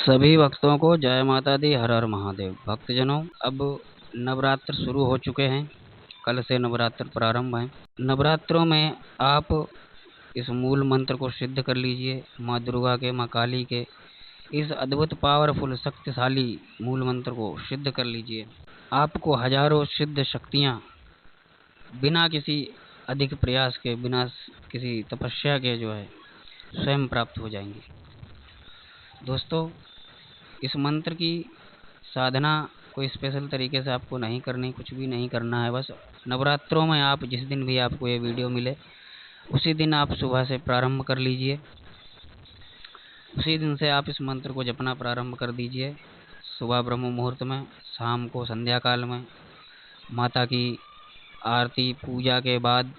सभी भक्तों को जय माता दी, हर हर महादेव। भक्तजनों, अब नवरात्र शुरू हो चुके हैं। कल से नवरात्र प्रारंभ है। नवरात्रों में आप इस मूल मंत्र को सिद्ध कर लीजिए। माँ दुर्गा के, माँ काली के इस अद्भुत पावरफुल शक्तिशाली मूल मंत्र को सिद्ध कर लीजिए। आपको हजारों सिद्ध शक्तियाँ बिना किसी अधिक प्रयास के, बिना किसी तपस्या के स्वयं प्राप्त हो जाएंगी। दोस्तों, इस मंत्र की साधना कोई स्पेशल तरीके से आपको नहीं करनी, कुछ भी नहीं करना है। बस नवरात्रों में आप जिस दिन भी आपको ये वीडियो मिले उसी दिन आप सुबह से प्रारंभ कर लीजिए। उसी दिन से आप इस मंत्र को जपना प्रारंभ कर दीजिए। सुबह ब्रह्म मुहूर्त में, शाम को संध्या काल में, माता की आरती पूजा के बाद,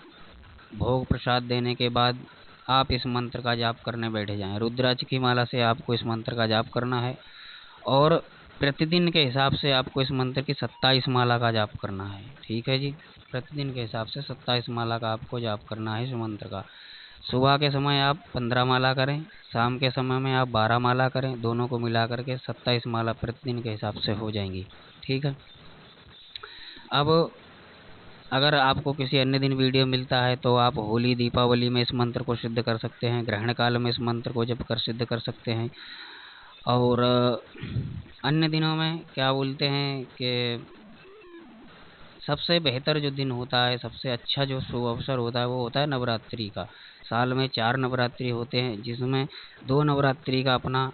भोग प्रसाद देने के बाद आप इस मंत्र का जाप करने बैठे जाएं। रुद्राक्ष की माला से आपको इस मंत्र का जाप करना है और प्रतिदिन के हिसाब से आपको इस मंत्र की 27 माला का जाप करना है। ठीक है जी, प्रतिदिन के हिसाब से 27 माला का आपको जाप करना है इस मंत्र का। सुबह के समय आप 15 माला करें, शाम के समय में आप 12 माला करें। दोनों को मिला करके 27 माला प्रतिदिन के हिसाब से हो जाएंगी। ठीक है। अब अगर आपको किसी अन्य दिन वीडियो मिलता है तो आप होली, दीपावली में इस मंत्र को सिद्ध कर सकते हैं। ग्रहण काल में इस मंत्र को जप कर सिद्ध कर सकते हैं। और अन्य दिनों में क्या बोलते हैं कि सबसे बेहतर जो दिन होता है, सबसे अच्छा जो शुभ अवसर होता है, वो होता है नवरात्रि का। साल में 4 नवरात्रि होते हैं, जिसमें 2 नवरात्रि का अपना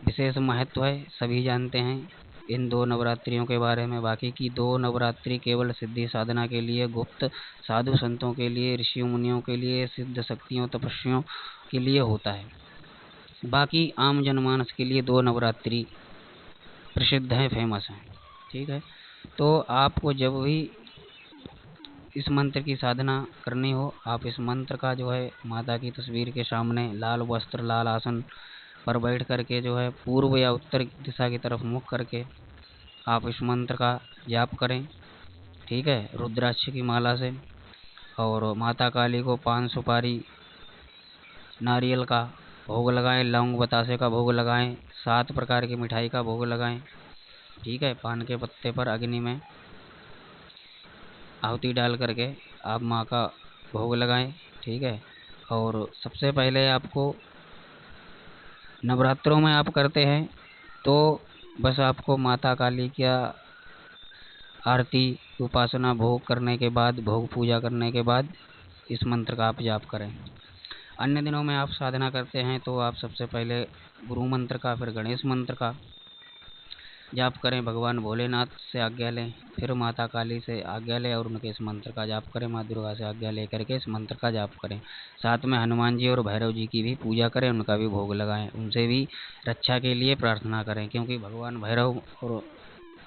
विशेष महत्व है। सभी जानते हैं इन 2 नवरात्रियों के बारे में। बाकी की 2 नवरात्रि केवल सिद्धि साधना के लिए, गुप्त साधु संतों के लिए, ऋषियों मुनियों के लिए, सिद्ध शक्तियों तपस्वियों के लिए होता है। बाकी आम जनमानस के लिए 2 नवरात्रि प्रसिद्ध हैं, फेमस हैं। ठीक है। तो आपको जब भी इस मंत्र की साधना करनी हो, आप इस मंत्र का माता की तस्वीर के सामने लाल वस्त्र, लाल आसन पर बैठ करके पूर्व या उत्तर दिशा की तरफ मुख करके आप इस मंत्र का जाप करें। ठीक है, रुद्राक्ष की माला से। और माता काली को पान सुपारी नारियल का भोग लगाएं, लौंग बतासे का भोग लगाएं, 7 प्रकार की मिठाई का भोग लगाएं। ठीक है, पान के पत्ते पर अग्नि में आहुति डाल करके आप माँ का भोग लगाएं। ठीक है। और सबसे पहले आपको नवरात्रों में आप करते हैं तो बस आपको माता काली का आरती, उपासना, भोग करने के बाद, भोग पूजा करने के बाद इस मंत्र का आप जाप करें। अन्य दिनों में आप साधना करते हैं तो आप सबसे पहले गुरु मंत्र का, फिर गणेश मंत्र का जाप करें। भगवान भोलेनाथ से आज्ञा लें, फिर माता काली से आज्ञा लें और उनके इस मंत्र का जाप करें। माँ दुर्गा से आज्ञा लेकर के इस मंत्र का जाप करें। साथ में हनुमान जी और भैरव जी की भी पूजा करें, उनका भी भोग लगाएं, उनसे भी रक्षा के लिए प्रार्थना करें, क्योंकि भगवान भैरव और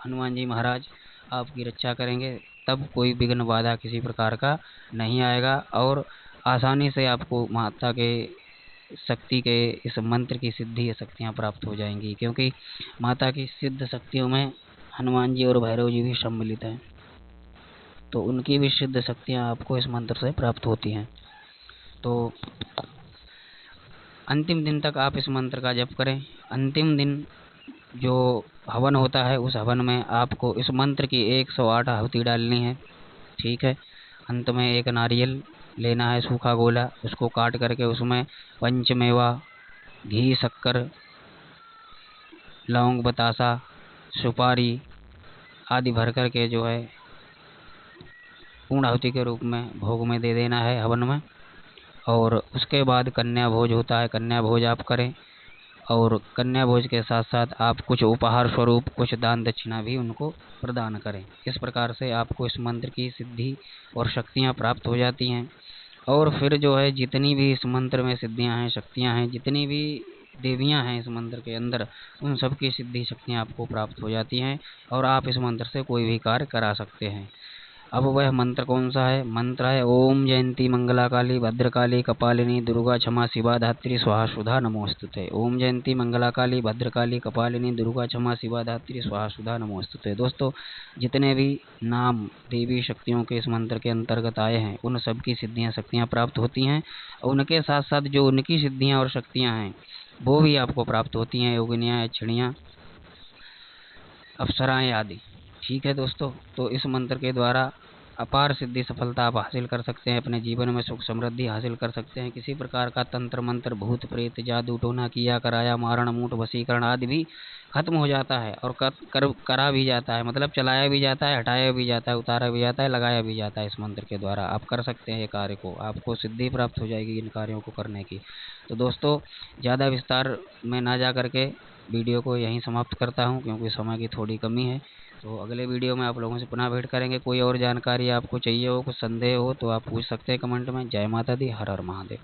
हनुमान जी महाराज आपकी रक्षा करेंगे। तब कोई विघ्न बाधा किसी प्रकार का नहीं आएगा और आसानी से आपको माता के शक्ति के इस मंत्र की सिद्धि शक्तियाँ प्राप्त हो जाएंगी, क्योंकि माता की सिद्ध शक्तियों में हनुमान जी और भैरव जी भी सम्मिलित हैं। तो उनकी भी सिद्ध शक्तियाँ आपको इस मंत्र से प्राप्त होती हैं। तो अंतिम दिन तक आप इस मंत्र का जप करें। अंतिम दिन जो हवन होता है, उस हवन में आपको इस मंत्र की 108 आहुति डालनी है। ठीक है। अंत में एक नारियल लेना है, सूखा गोला, उसको काट करके उसमें पंचमेवा, घी, शक्कर, लौंग बतासा, सुपारी आदि भर करके पूर्ण आहुति के रूप में भोग में दे देना है हवन में। और उसके बाद कन्या भोज होता है, कन्या भोज आप करें। और कन्या भोज के साथ साथ आप कुछ उपहार स्वरूप, कुछ दान दक्षिणा भी उनको प्रदान करें। इस प्रकार से आपको इस मंत्र की सिद्धि और शक्तियाँ प्राप्त हो जाती हैं। और फिर जितनी भी इस मंत्र में सिद्धियाँ हैं, शक्तियाँ हैं, जितनी भी देवियाँ हैं इस मंत्र के अंदर, उन सब की सिद्धि शक्तियाँ आपको प्राप्त हो जाती हैं और आप इस मंत्र से कोई भी कार्य करा सकते हैं। अब वह मंत्र कौन सा है? मंत्र है ओम जयंती मंगला काली भद्रकाली कपालिनी दुर्गा क्षमा शिवा धात्री स्वाहा सुधा नमोस्तुते। ओम जयंती मंगला काली भद्रकाली कपालिनी दुर्गा क्षमा शिवा धात्री स्वाहा सुधा नमोस्तुते। दोस्तों, जितने भी नाम देवी शक्तियों के इस मंत्र के अंतर्गत आए हैं, उन सब की सिद्धियाँ शक्तियाँ प्राप्त होती हैं। उनके साथ साथ जो उनकी सिद्धियाँ और शक्तियाँ हैं वो भी आपको प्राप्त होती हैं, योगिनियाँ, चिड़ियाँ, अप्सराएं आदि। ठीक है दोस्तों, तो इस मंत्र के द्वारा अपार सिद्धि सफलता आप हासिल कर सकते हैं, अपने जीवन में सुख समृद्धि हासिल कर सकते हैं। किसी प्रकार का तंत्र मंत्र, भूत प्रेत, जादू टोना, किया कराया, मारण मूठ, वशीकरण आदि भी खत्म हो जाता है और करा भी जाता है, मतलब चलाया भी जाता है, हटाया भी जाता है, उतारा भी जाता है, लगाया भी जाता है। इस मंत्र के द्वारा आप कर सकते हैं ये कार्य को, आपको सिद्धि प्राप्त हो जाएगी इन कार्यों को करने की। तो दोस्तों, ज़्यादा विस्तार में ना जा करके वीडियो को यहीं समाप्त करता हूँ, क्योंकि समय की थोड़ी कमी है। तो अगले वीडियो में आप लोगों से पुनः भेंट करेंगे। कोई और जानकारी आपको चाहिए हो, कुछ संदेह हो तो आप पूछ सकते हैं कमेंट में। जय माता दी, हर हर महादेव।